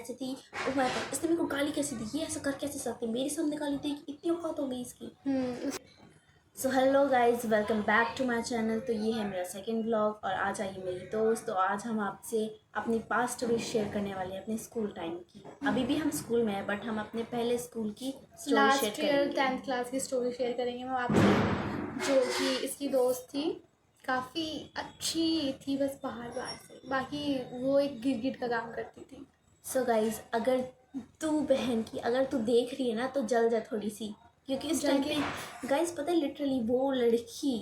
ऐसी थी, oh my God इसने मेरे को गाली कैसे दी, ये ऐसा कर कैसे सकते, मेरे सामने गाली दी, इतनी औकात हो गई इसकी। So hello guys, welcome back to my channel. तो ये है मेरा सेकंड व्लॉग और आज आई मेरी दोस्त। तो आज हम आपसे अपनी पास्ट स्टोरी शेयर करने वाले हैं, अपने स्कूल टाइम की। अभी भी हम स्कूल में हैं बट हम अपने पहले स्कूल की स्टोरी शेयर करेंगे। लास्ट ईयर 10th क्लास की स्टोरी शेयर करेंगे मैं आपसे, जो कि इसकी दोस्त थी, काफ़ी अच्छी थी, बस बाहर से। बाकी वो एक गिरगिट का काम करती थी। सो गाइज, अगर तू बहन की अगर तू देख रही है ना तो जल जा थोड़ी सी, क्योंकि इस टाइम पे गाइज पता है लिटरली वो लड़की,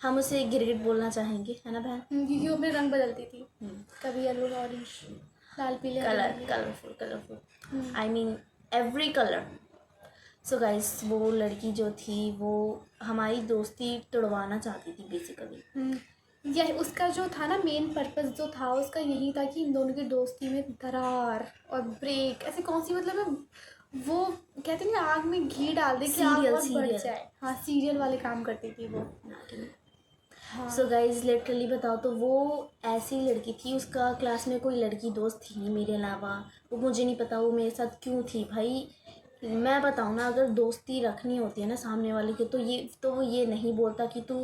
हम उसे गिरगिट बोलना चाहेंगे, है ना बहन? क्योंकि वो अपने रंग बदलती थी, कभी येलो ऑरेंज, लाल पीले colourful I mean every colour. So guys, वो लड़की जो थी वो हमारी दोस्ती तोड़वाना चाहती थी बेसिकली। यह उसका जो था ना, मेन पर्पस जो था उसका यही था कि इन दोनों की दोस्ती में दरार और ब्रेक, ऐसे कौन सी मतलब वो कहते हैं ना, आग में घी डाल दे कि आग और बढ़ जाए। हाँ, सीरियल वाले काम करती थी वो। सो गाइज लिटरली बताओ तो वो ऐसी लड़की थी, उसका क्लास में कोई लड़की दोस्त थी नहीं मेरे अलावा। वो मुझे नहीं पता वो मेरे साथ क्यों थी भाई। मैं बताऊँ ना, अगर दोस्ती रखनी होती है ना सामने वाले की तो वो ये नहीं बोलता कि तू,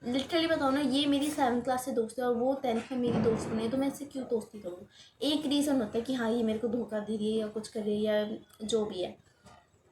लिटरली बताओ ना, ये मेरी 7th क्लास से दोस्त है और वो 10th में मेरी दोस्त बनी है, तो मैं इससे क्यों दोस्ती करूँ। एक रीज़न होता है कि हाँ ये मेरे को धोखा दे रही है या कुछ कर रही है या जो भी है,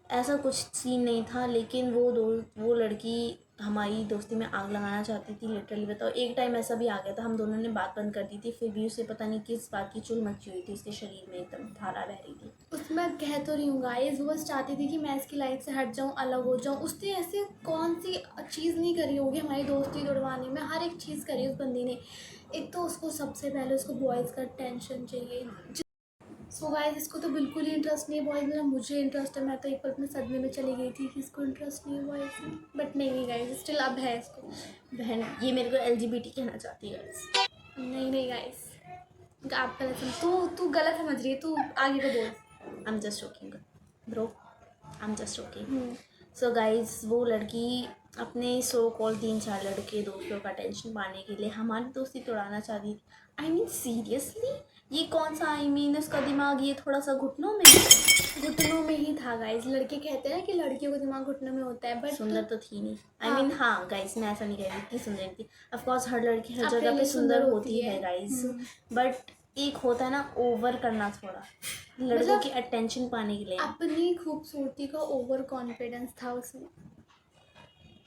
ऐसा कुछ सीन नहीं था। लेकिन वो लड़की हमारी दोस्ती में आग लगाना चाहती थी। लिटरली बताओ, एक टाइम ऐसा भी आ गया था, हम दोनों ने बात बंद कर दी थी, फिर भी उसे पता नहीं किस बात की चुल मची हुई थी, उसके शरीर में एकदम धारा बह रही थी। उसमें कह तो रही हूँ गाइस, वो बस चाहती थी कि मैं इसकी लाइफ से हट जाऊँ, अलग हो जाऊँ। उसने ऐसे कौन सी चीज़ नहीं करी होगी हमारी दोस्ती तोड़वाने में, हर एक चीज़ करी उस बंदी ने। एक तो उसको सबसे पहले उसको बॉयज़ का टेंशन चाहिए। सो गाइस, इसको तो बिल्कुल ही इंटरेस्ट नहीं है बॉयज़ में। मुझे इंटरेस्ट है, मैं तो एक पल में सदमे में चली गई थी कि इसको इंटरेस्ट नहीं है बॉयज़ में, बट नहीं गाइस, स्टिल अब है इसको। बहन ये मेरे को LGBT कहना चाहती है गाइस। नहीं गाइस, आप गलत तू गलत समझ रही है, तू आगे को बोल। I am just joking bro, I am just joking. So guys, वो लड़की अपने सो कॉल 3-4 लड़के दोस्तों का टेंशन पाने के लिए हमारी दोस्ती तोड़ाना चाहती थी। आई मीन सीरियसली, ये कौन सा, आई मीन उसका दिमाग ये थोड़ा सा घुटनों में ही था गाइस। लड़के कहते हैं कि लड़कियों का दिमाग घुटनों में होता है, बट सुंदर तो थी नहीं। आई मीन हाँ गाइस, मैं ऐसा नहीं कह रही इतनी सुंदर थी। ऑफ कोर्स हर लड़की हर जगह पे सुंदर होती है गाइस, बट एक होता है ना ओवर करना थोड़ा, लड़कों की अटेंशन पाने के लिए। अपनी खूबसूरती का ओवर कॉन्फिडेंस था उसमें।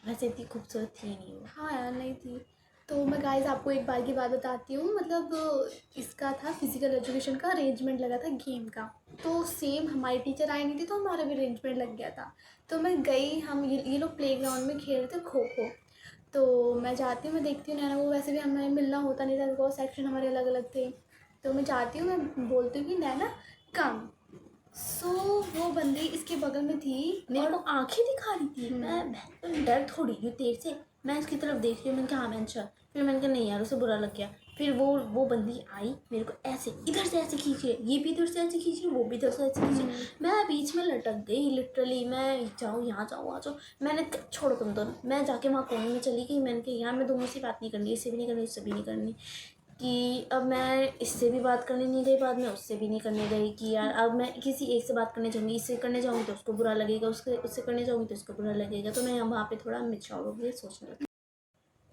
वैसे इतनी खूबसूरत थी नहीं वो। हाँ यार, नहीं थी। तो मैं गाइस आपको एक बार की बात बताती हूँ। मतलब इसका था फिजिकल एजुकेशन का अरेंजमेंट लगा था गेम का। तो सेम हमारी टीचर आई नहीं थी, तो हमारा भी अरेंजमेंट लग गया था। तो मैं गई, हम ये लोग प्ले ग्राउंड में खेल रहे थे खो खो। तो मैं जाती हूँ, मैं देखती हूँ नैना को, वैसे भी हमें मिलना होता नहीं था बिकॉज सेक्शन हमारे अलग अलग थे। तो मैं जाती हूँ, मैं बोलती हूँ कि नैना कम। सो वो बंदी इसके बगल में थी, मेरे को आंखें दिखा रही थी। मैं डर थोड़ी हूँ तेरे से, मैं इसकी तरफ देख रही हूँ, मैंने कहा हाँ मैंने चल। फिर मैंने कहा नहीं यार, उसे बुरा लग गया। फिर वो बंदी आई, मेरे को ऐसे इधर से ऐसे खींचे, ये भी इधर से ऐसे खींचे, वो भी इधर से ऐसे खींचे। मैं बीच में लटक गई लिटरली। मैं जाऊँ यहाँ जाऊँ वहाँ जाऊँ, मैंने छोड़ो तुम दोनों, मैं जाके वहाँ कोने में चली गई। मैंने कहा यार मैं दोनों से बात नहीं करनी, इससे भी नहीं करनी, इससे भी नहीं करनी। कि अब मैं इससे भी बात करने नहीं गई, बाद में उससे भी नहीं करने गई कि यार अब मैं किसी एक से बात करने जाऊँगी, इससे करने जाऊँगी तो उसको बुरा लगेगा, उससे करने जाऊँगी तो उसको बुरा लगेगा। तो मैं वहाँ पे थोड़ा मिच्योर हो गई, सोचने लगी।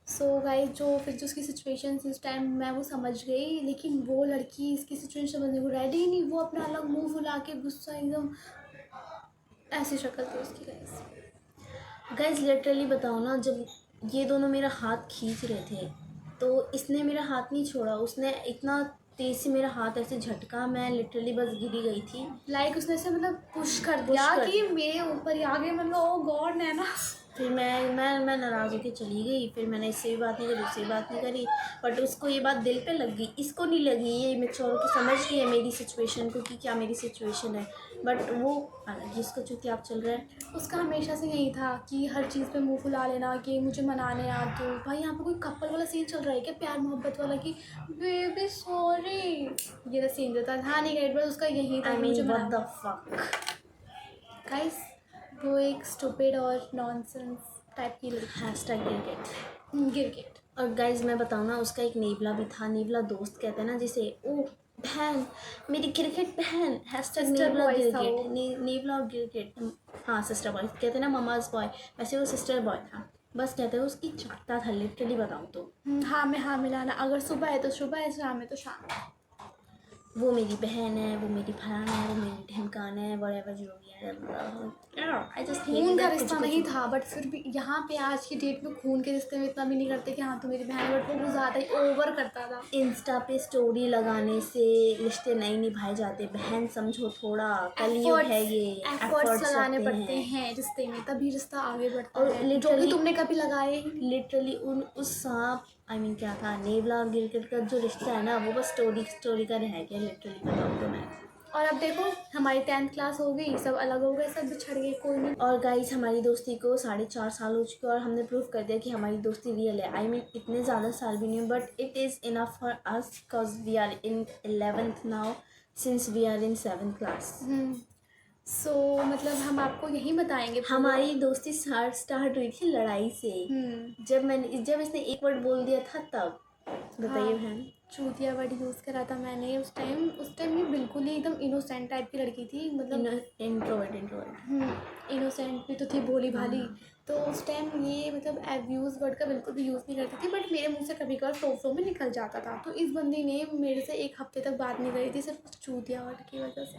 सो गाइस, जो उसकी सिचुएशन थी उस टाइम मैं वो समझ गई, लेकिन वो लड़की इसकी सिचुएशन समझने को रेडी ही नहीं। वो अपना अलग मुंह फुला के गुस्सा एकदम, ऐसी शक्ल थी उसकी गाइस लिटरली बताओ ना, जब ये दोनों मेरा हाथ खींच रहे थे तो इसने मेरा हाथ नहीं छोड़ा। उसने इतना तेज से मेरा हाथ ऐसे झटका, मैं लिटरली बस गिरी गई थी। लाइक उसने ऐसे मतलब पुश कर दिया कि मेरे ऊपर ही आ गए। मतलब ओ गॉड नैना। फिर मैं नाराज़ होकर चली गई। फिर मैंने इससे भी बात नहीं करी, उससे भी बात नहीं करी, बट उसको ये बात दिल पे लग गई, इसको नहीं लगी। ये मैच्योर होकर समझ गई है मेरी सिचुएशन को कि क्या मेरी सिचुएशन है, बट वो हालांकि इसको चुपचाप चल रहा है। उसका हमेशा से यही था कि हर चीज़ पे मुंह फुला लेना कि मुझे मनाने आ दो। भाई यहाँ पे कोई कपल वाला सीन चल रहा है क्या, प्यार मोहब्बत वाला कि बेबी सॉरी, ये ना सीन देता था नहीं गाइड, बस उसका यही था। I mean what the fuck guys, वो एक स्टूपिड और नॉनसेंस टाइप की गिरगिट। और गाइज मैं बताऊँ ना, उसका एक नेवला भी था। नेवला दोस्त कहते हैं ना जिसे, ओ बहन, मेरी क्रिकेट बहन, हैशटैग सिस्टर नेवला बॉयज था गिरगिट, वो। नेवला गिरगिट। हाँ सिस्टर बॉय कहते हैं ना, ममाज बॉय, वैसे वो सिस्टर बॉय था। बस कहते हैं उसकी चाटता था, लिटरली बताऊँ तो। हाँ में हाँ मिलाना, अगर सुबह है तो सुबह है, शाम है तो शाम है। वो मेरी बहन है, वो मेरी फलाना है, वो मेरी ढमकाना है, whatever जो भी है। आई जस्ट खून का रिश्ता नहीं था, बट फिर भी यहाँ पे आज की डेट में खून के रिश्ते में इतना भी नहीं करते कि हाँ तो मेरी बहन है, बट वो कुछ ज़्यादा ही ओवर करता था। इंस्टा पे स्टोरी लगाने से रिश्ते नहीं निभाए जाते बहन, समझो थोड़ा, कलयुग है एफर्ट्स ये। एफर्ट्स एफर्ट्स लगाने लगते पड़ते हैं। हैं रिश्ते में, तभी रिश्ता आगे बढ़ता और है, जो कि लिटरली, तुमने कभी लगाए ही नहीं। लिटरली उस सांप, आई मीन क्या था, नेवला और गिरगिट का जो रिश्ता है ना, वो बस स्टोरी स्टोरी का रह गया, लिटरली बताऊँ तो मैं। और अब देखो हमारी 10th क्लास हो गई, सब अलग हो गए, सब बिछड़ गए, कोई नहीं। और गाइस हमारी दोस्ती को 4.5 साल हो चुके हैं, और हमने प्रूव कर दिया कि हमारी दोस्ती रियल है। आई मीन इतने ज़्यादा साल भी नहीं, but it is enough for us because we are in 11th now, since we are in 7th class. So मतलब हम आपको यही बताएंगे हमारी दोस्ती स्टार्ट हुई थी लड़ाई से। जब इसने एक वर्ड बोल दिया था तब। बताइए हाँ, बहन। चूतिया वर्ड यूज़ करा था मैंने उस टाइम ये बिल्कुल ही एकदम इनोसेंट टाइप की लड़की थी, मतलब इंट्रोवर्ट। इनोसेंट भी तो थी, भोली भाली। हाँ। तो उस टाइम ये मतलब एब्यूज़ वर्ड का बिल्कुल भी यूज़ नहीं करती थी, बट मेरे मुंह से कभी कभार फ्लो में निकल जाता था। तो इस बंदी ने मेरे से 1 हफ्ते तक बात नहीं करी थी, सिर्फ उस चूतिया वर्ड की वजह से।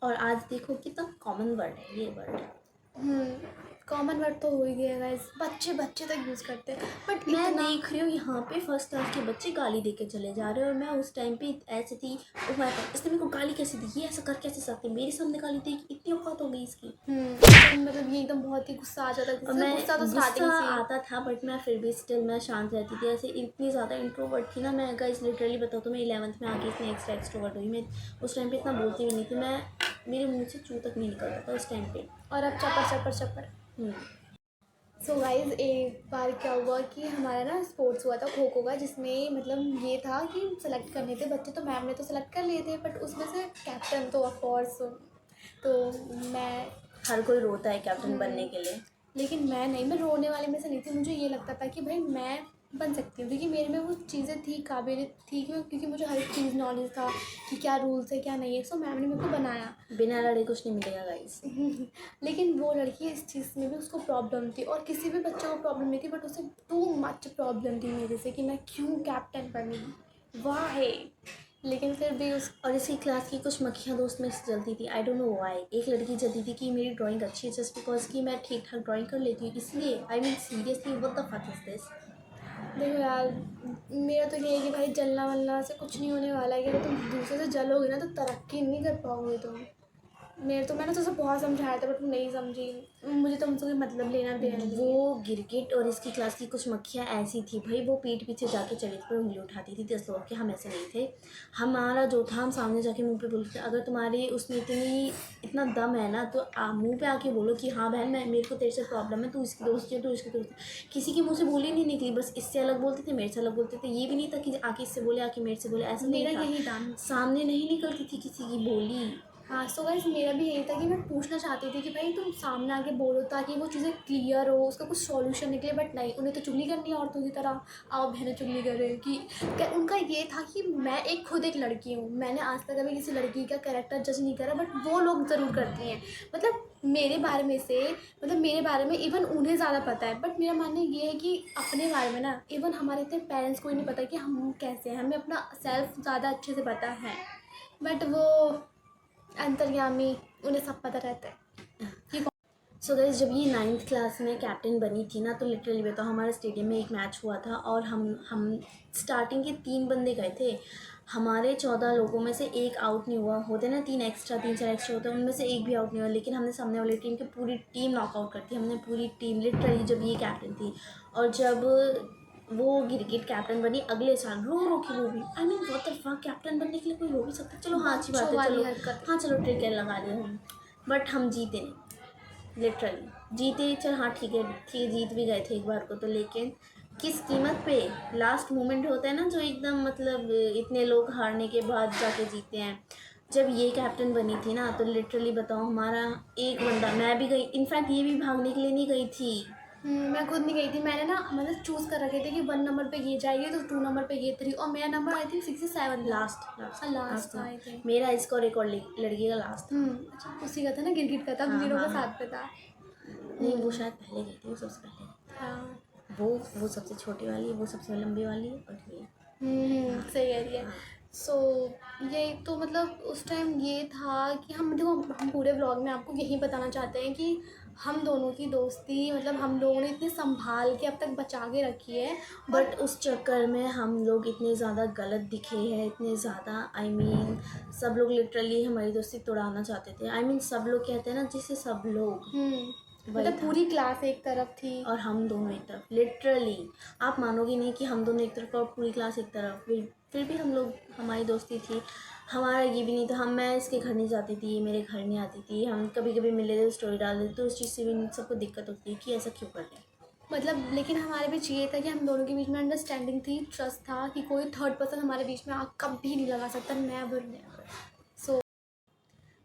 और आज देखो कितना कॉमन वर्ड है ये वर्ड। कॉमन वर्ड तो हो ही गया गाइस, बच्चे बच्चे तक यूज़ करते हैं, बट मैं इतना देख रही हूँ यहाँ पे फर्स्ट क्लास के बच्चे गाली दे के चले जा रहे हैं, और मैं उस टाइम पे ऐसे थी, ओह माय गॉड इसने मेरे को गाली कैसे दी, ये ऐसा कर कैसे सकते, मेरे सामने गाली दी, इतनी औकात हो गई इसकी। मतलब ये एकदम बहुत ही गुस्सा आ जाता और था, मैं गुस्सा तो गुस्सा स्टार्टिंग से ही। आता था, बट मैं फिर भी स्टिल मैं शांत रहती थी। ऐसे इतनी ज़्यादा इंट्रोवर्ट थी ना मैं, गाइस लिटरली बताऊँ तो मैं 11th में आके इतनी एक्स्ट्रा एक्सट्रोवर्ट हुई। मैं उस टाइम पे इतना बोलती भी नहीं थी, मैं मेरे मुँह से चू तक नहीं निकलता था उस टाइम पे। और अब चपर चपर चपर। सो गाइज एक बार क्या हुआ कि हमारा ना स्पोर्ट्स हुआ था खो खो का, जिसमें मतलब ये था कि सेलेक्ट करने थे बच्चे, तो मैम ने तो सेलेक्ट कर लिए थे, बट उसमें से कैप्टन तो ऑफ कोर्स, तो मैं हर कोई रोता है कैप्टन बनने के लिए। लेकिन मैं नहीं, मैं रोने वाले में से नहीं थी। मुझे ये लगता था कि भाई मैं बन सकती हूँ, क्योंकि मेरे में वो चीज़ें थी, काबिलियत थी, क्योंकि मुझे हर एक चीज़ नॉलेज था कि क्या रूल्स है क्या नहीं है। सो मैम ने मेरे को बनाया। बिना लड़े कुछ नहीं मिलेगा गाइस। लेकिन वो लड़की इस चीज़ में भी उसको प्रॉब्लम थी, और किसी भी बच्चे को प्रॉब्लम नहीं थी, बट उसे टू मच प्रॉब्लम थी मेरे से कि मैं क्यों कैप्टन बनी, वाह है। लेकिन फिर भी उस और इसकी क्लास की कुछ मक्खियाँ दोस्त में से जलती थी, आई डोंट नो व्हाई। एक लड़की जलती थी कि मेरी ड्राइंग अच्छी है जस्ट बिकॉज कि मैं ठीक ठाक ड्राइंग कर लेती हूँ, इसलिए। I mean seriously what the fuck is this. देखो यार, मेरा तो ये है कि भाई जलना वलना से कुछ नहीं होने वाला है, कि अगर तुम दूसरे से जलोगे ना तो तरक्की नहीं कर पाओगे तुम। मैंने तो उसे बहुत समझाया था, बट तुम नहीं समझी। मुझे तो उनसे कोई मतलब लेना देना नहीं है। वो गिरगिट और इसकी क्लास की कुछ मक्खियाँ ऐसी थी भाई, वो पीठ पीछे जाके चरित्र पर उंगली उठाती थी 10 लोग के। हम ऐसे नहीं थे, हमारा जो था हम सामने जाके मुंह पे बोलते थे। अगर तुम्हारे उसमें इतना दम है ना तो मुंह पे आके बोलो कि हाँ बहन, मैं मेरे को तेरे से प्रॉब्लम है, तू इसकी दोस्त है, तू इसकी दोस्त है। किसी के मुँह से बोली नहीं निकली, बस इससे अलग बोलते थे, मेरे से अलग बोलते थे। ये भी नहीं था कि आके इससे बोले आके मेरे से बोले, ऐसा मेरा नहीं यही था। था। सामने नहीं निकलती थी किसी की बोली। हाँ, सो गाइस मेरा भी यही था कि मैं पूछना चाहती थी कि भाई तुम सामने आके बोलो ताकि वो चीज़ें क्लियर हो, उसका कुछ सॉल्यूशन निकले, बट नहीं, उन्हें तो चुगली करनी है औरतों की तरह। आओ बहनें चुगली करें कि क्या। उनका ये था कि मैं खुद एक लड़की हूँ, मैंने आज तक कभी किसी लड़की का कैरेक्टर जज नहीं करा, बट वो लोग ज़रूर करती हैं। मतलब मेरे बारे में से, मतलब मेरे बारे में इवन उन्हें ज़्यादा पता है, बट मेरा मानना ये है कि अपने बारे में ना इवन हमारे इतने पेरेंट्स को ही नहीं पता कि हम कैसे हैं, हमें अपना सेल्फ ज़्यादा अच्छे से पता है, बट वो अंतर्यामी, उन्हें सब पता रहता है। सो गाइस जब ये 9th क्लास में कैप्टन बनी थी ना, तो लिटरली बताओ हमारे स्टेडियम में एक मैच हुआ था, और हम स्टार्टिंग के 3 बंदे गए थे। हमारे 14 लोगों में से एक आउट नहीं हुआ। होते ना 3 एक्स्ट्रा 3-4 एक्स्ट्रा होते हैं, उनमें से एक भी आउट नहीं हुआ। लेकिन हमने सामने वाली टीम की पूरी टीम नॉकआउट कर दी, हमने पूरी टीम लिटरली। जब ये कैप्टन थी, और जब वो गिरगिट कैप्टन बनी अगले साल, रो रो के वो भी, I mean what the fuck, captain बनने के लिए कोई रो भी सकता है। चलो हाँ अच्छी बात बच्चों है, वाली चलो हरकत। हाँ चलो ट्रिक लगा दिया हम, बट हम जीते नहीं। लिटरली जीते, चल हाँ ठीक है जीत भी गए थे एक बार को तो, लेकिन किस कीमत पे। लास्ट मोमेंट होता है ना जो एकदम मतलब इतने लोग हारने के बाद जाके जीते हैं। जब ये कैप्टन बनी थी ना, तो लिटरली बताओ हमारा एक बंदा, मैं भी गई, इनफैक्ट ये भी भागने के लिए नहीं गई थी, मैं खुद नहीं गई थी। मैंने ना मतलब चूज़ कर रखे थे कि 1 नंबर पे ये जाएगी तो 2 नंबर पे ये 3, और मेरा number I think 67 last last last था आई थिंक। मेरा इसका और एक और लड़की का लास्ट था। अच्छा उसी का था ना, गिरगिट का था, हम हाँ तीनों हाँ का हाँ। साथ पे था। नहीं वो शायद पहले गई थी, वो सबसे पहले गई हाँ थी। वो सबसे छोटी वाली है, वो सबसे लंबी वाली है, और ये सही कह रही है। हाँ। सो ये तो मतलब उस टाइम ये था कि हम देखो, हम पूरे व्लॉग में आपको यही बताना चाहते हैं कि हम दोनों की दोस्ती मतलब हम लोगों ने इतने संभाल के अब तक बचा के रखी है। बट उस चक्कर में हम लोग इतने ज़्यादा गलत दिखे हैं, इतने ज़्यादा सब लोग लिटरली हमारी दोस्ती तोड़ाना चाहते थे। सब लोग कहते हैं ना, जिसे सब लोग, वही मतलब था। पूरी क्लास एक तरफ थी और हम दोनों एक तरफ, लिटरली आप मानोगे नहीं कि हम दोनों एक तरफ और पूरी क्लास एक तरफ। फिर भी हम लोग, हमारी दोस्ती थी। हमारा ये भी नहीं था, मैं इसके घर नहीं जाती थी, ये मेरे घर नहीं आती थी। हम कभी कभी मिले थे, स्टोरी डाल देते, तो उस चीज़ से भी सबको दिक्कत होती है कि ऐसा क्यों कर रहे हैं। मतलब। लेकिन हमारे बीच ये था कि हम दोनों के बीच में अंडरस्टैंडिंग थी, ट्रस्ट था कि कोई थर्ड पर्सन हमारे बीच में आग कभी नहीं लगा सकता, नेवर नेवर।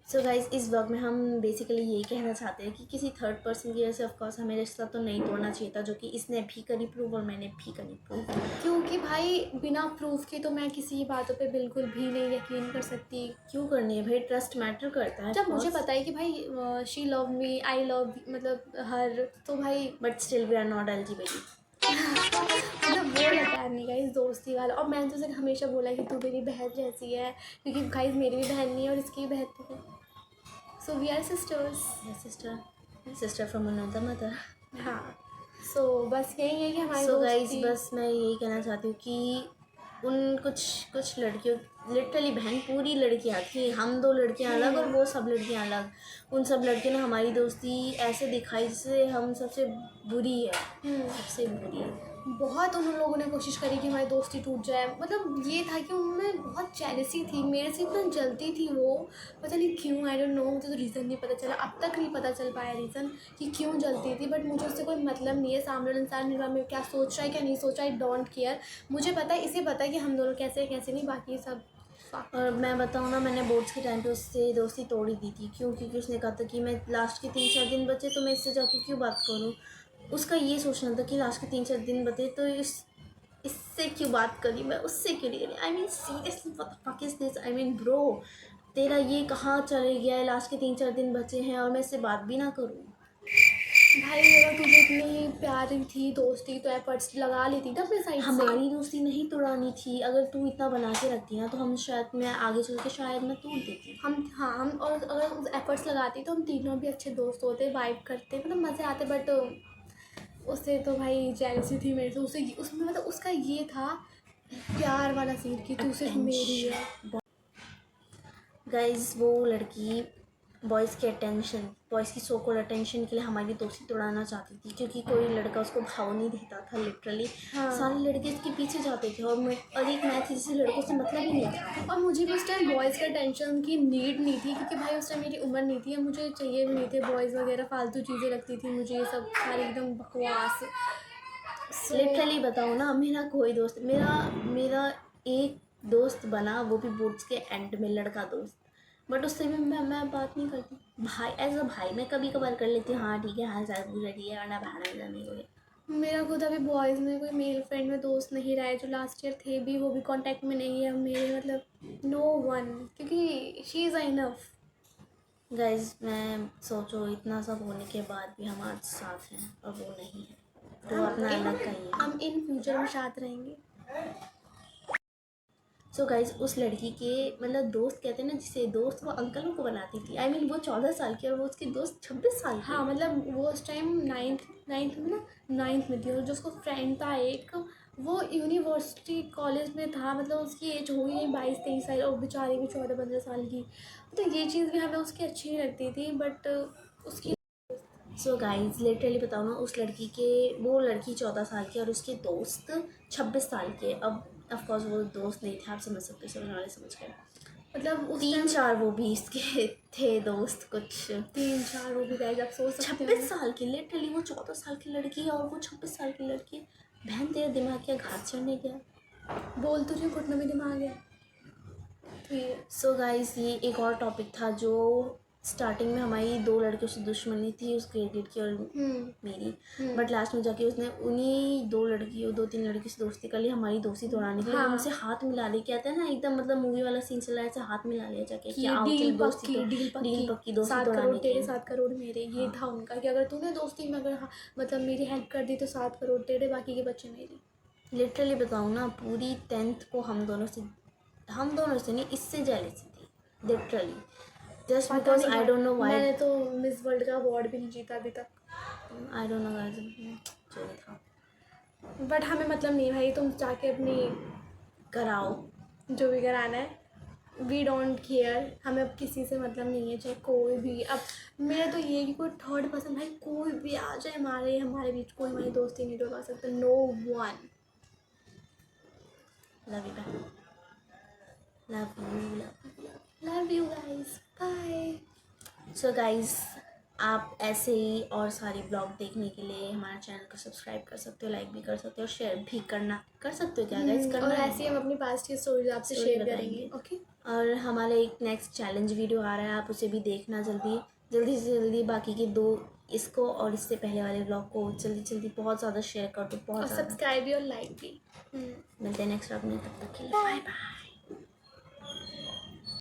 सो गाइज, इस ब्लॉग में हम बेसिकली यही कहना चाहते हैं कि किसी थर्ड पर्सन की वजह से ऑफकोर्स हमें रिश्ता तो नहीं तोड़ना चाहिए था, जो कि इसने भी करी प्रूव और मैंने भी करी प्रूव। क्योंकि भाई बिना प्रूफ के तो मैं किसी की बातों पे बिल्कुल भी नहीं यकीन कर सकती। क्यों करनी है भाई, ट्रस्ट मैटर करता है। जब मुझे पता है कि भाई she love me, I love मतलब हर, तो भाई but still we are not LGBT। मतलब वो लगा नहीं गाइस दोस्ती वाला। और मैंने तो उसे हमेशा बोला कि तू मेरी बहन जैसी है, क्योंकि गाइस मेरी भी बहन नहीं है और इसकी भी बहन नहीं है। So we are sisters. Sister from another mother. हाँ। सो बस यही है कि हमारी सो गाइज, दोस्ती। बस मैं यही कहना चाहती हूँ कि उन कुछ लड़कियों, लिटरली बहन पूरी लड़कियाँ थी, हम दो लड़कियाँ अलग और वो सब लड़कियाँ अलग। उन सब लड़कियों ने हमारी दोस्ती ऐसे दिखाई जैसे हम सबसे बुरी है, सबसे बुरी है। बहुत उन लोगों ने कोशिश करी कि हमारी दोस्ती टूट जाए। मतलब ये था कि उनमें बहुत जेलसी थी, मेरे से इतना जलती थी वो, पता नहीं क्यों, आई डोंट नो, मुझे तो रीज़न नहीं पता चला, अब तक नहीं पता चल पाया रीज़न कि क्यों जलती थी। बट मुझे उससे कोई मतलब नहीं है, सामने वाला इंसान मेरे बारे में क्या सोच रहा है क्या नहीं सोच रहा है, आई डोंट केयर। मुझे पता है, इसे पता है कि हम दोनों कैसे कैसे नहीं, बाकी सब। और मैं बताऊँ ना, मैंने बोर्ड्स के टाइम पे उससे दोस्ती तोड़ी दी थी। क्यों? क्योंकि उसने कहा था कि मैं लास्ट के 3-4 दिन बचे तो मैं इससे जाके क्यों बात करूँ। उसका ये सोचना था कि लास्ट के 3-4 दिन बचे तो इससे क्यों बात करी, मैं उससे क्यों नहीं करी। Seriously what the fuck is this. Bro, तेरा ये कहाँ चले गया है, लास्ट के 3-4 दिन बचे हैं और मैं इससे बात भी ना करूँ। भाई अगर तुझे इतनी प्यारी थी दोस्ती तो एफर्ट्स लगा लेती ना अपने साइड से। हमारी दोस्ती नहीं तोड़ानी थी। अगर तू इतना बना के रखती ना तो हम शायद, मैं आगे चल के शायद मैं तोड़ देती। हम और अगर एफर्ट्स लगाती तो हम तीनों भी अच्छे दोस्त होते, वाइब करते, मतलब मज़े आते। बट उससे तो भाई जेलसी थी मेरे से, उसे उसमें मतलब उसका ये था प्यार वाला सीन कि तू सिर्फ मेरी है। गाइज, वो लड़की बॉयज़ की सो कॉल्ड अटेंशन के लिए हमारी दोस्ती तोड़ाना चाहती थी, क्योंकि कोई लड़का उसको भाव नहीं देता था लिटरली। हाँ। सारे लड़के इसके पीछे जाते थे और एक मैं थी जिसे लड़कों से मतलब ही नहीं था। और मुझे भी उस टाइम बॉयज़ का टेंशन की नीड नहीं थी, क्योंकि भाई उस टाइम मेरी उम्र नहीं थी, मुझे चाहिए भी नहीं थे बॉयज़ वगैरह, फालतू चीज़ें लगती थी मुझे ये सब सारी एकदम बकवास। लिटरली बताऊँ ना, मेरा कोई दोस्त, मेरा एक दोस्त बना, वो भी बोर्ड्स के एंड में, लड़का दोस्त। बट उससे भी मैं बात नहीं करती। भाई एज अ भाई मैं कभी कभार कर लेती हूँ, हाँ ठीक है, हाँ सर पूछा ठीक है, वरना भाड़ा नहीं हो गया। मेरा खुद अभी बॉयज़ में कोई मेल फ्रेंड में दोस्त नहीं रहा है, जो लास्ट ईयर थे भी वो भी कांटेक्ट में नहीं है मेरे, मतलब नो वन, क्योंकि शी इज़ इनफ। गाइज, मैं सोचो इतना सब होने के बाद भी हम आज साथ हैं और वो नहीं है, तो अपना अलग कहीं है। हम इन फ्यूचर में साथ रहेंगे। सो गाइज, उस लड़की के मतलब दोस्त कहते हैं ना, जिसे दोस्त वो अंकलों को बनाती थी। वो 14 साल की और वो उसकी दोस्त 26 साल की। हाँ मतलब वो उस टाइम नाइन्थ में थी, और जो उसको फ्रेंड था एक, वो यूनिवर्सिटी कॉलेज में था, मतलब उसकी एज हो गई 22-23 साल और बेचारी भी 14-15 साल की। तो ये चीज़ भी हमें उसकी अच्छी नहीं लगती थी, बट उसकी। सो गाइज, लिटरली बताओ ना, वो लड़की 14 साल की और उसके दोस्त 26 साल के। अब ऑफकोर्स वो दोस्त नहीं थे, आप समझ सकते हो, समझ वाले समझ गए। मतलब उस 3-4 वो भी इसके थे दोस्त, कुछ 3-4 वो भी रह जब सोच सकते 26 साल की, लिटरली वो 14 साल की लड़की है और वो 26 साल की लड़की है। बहन तेरे दिमाग क्या घात चढ़ने गया। बोल तुझे घुटनों में दिमाग है। सो गाइस, ये एक और टॉपिक था जो स्टार्टिंग में हमारी 2 लड़कियों से दुश्मनी थी, उस क्रेडिट की और मेरी, बट लास्ट में जाके उसने उन्हीं 2-3 लड़की से दोस्ती कर ली हमारी दोस्ती तोड़ाने के लिए। हाँ। उनसे हाथ मिला ली, कहते हैं ना एकदम, मतलब मूवी वाला सीन चला है, ऐसे हाथ मिला लिया जाके कि आओ डील चल दोस्ती पक्की, तो डील पक्की दोस्ती 7 तोड़ाने करोड़ की। तेरे 7 करोड़ मेरे, ये था उनका कि अगर तूने दोस्ती में अगर मतलब मेरी हेल्प कर दी तो 7 करोड़ तेरे, बाकी के बच्चे मेरे। लिटरली बताऊँ ना, पूरी 10th को हम दोनों से नहीं, इससे जेलसी थी लिटरली, जस्ट पता बिकॉज नहीं आई डोंट नो व्हाई। मैंने तो मिस वर्ल्ड का अवार्ड भी नहीं जीता अभी तक। आई डोंट नो गाइस, जो भी था बट हमें मतलब नहीं भाई, तुम जाके अपनी कराओ। जो भी कराना है, वी डोंट केयर, हमें अब किसी से मतलब नहीं है, चाहे कोई भी। अब मेरा तो ये है कि कोई थर्ड पर्सन भाई कोई भी आ जाए हमारे बीच, कोई हमारी दोस्ती नहीं तोड़वा सकता, no one. Love you back, love you. Love you guys, bye. So guys, आप ऐसे ही और सारी ब्लॉग देखने के लिए हमारे चैनल को सब्सक्राइब कर सकते हो, लाइक भी कर सकते हो, शेयर भी कर सकते हो क्या गाइस, करना और है। ऐसे ही हम अपनी पास्ट की स्टोरीज आपसे Story शेयर बताएंगे। करेंगे, ओके। और हमारा एक नेक्स्ट चैलेंज वीडियो आ रहा है, आप उसे भी देखना जल्दी से जल्दी। बाकी के 2, इसको और इससे पहले वाले ब्लॉग को जल्दी बहुत ज़्यादा शेयर कर दो, बहुत और ज़्यादा। सब्सक्राइब भी और लाइक भी। मिलते हैं नेक्स्ट ब्लॉग में, तब तक के लिए बाय बाय।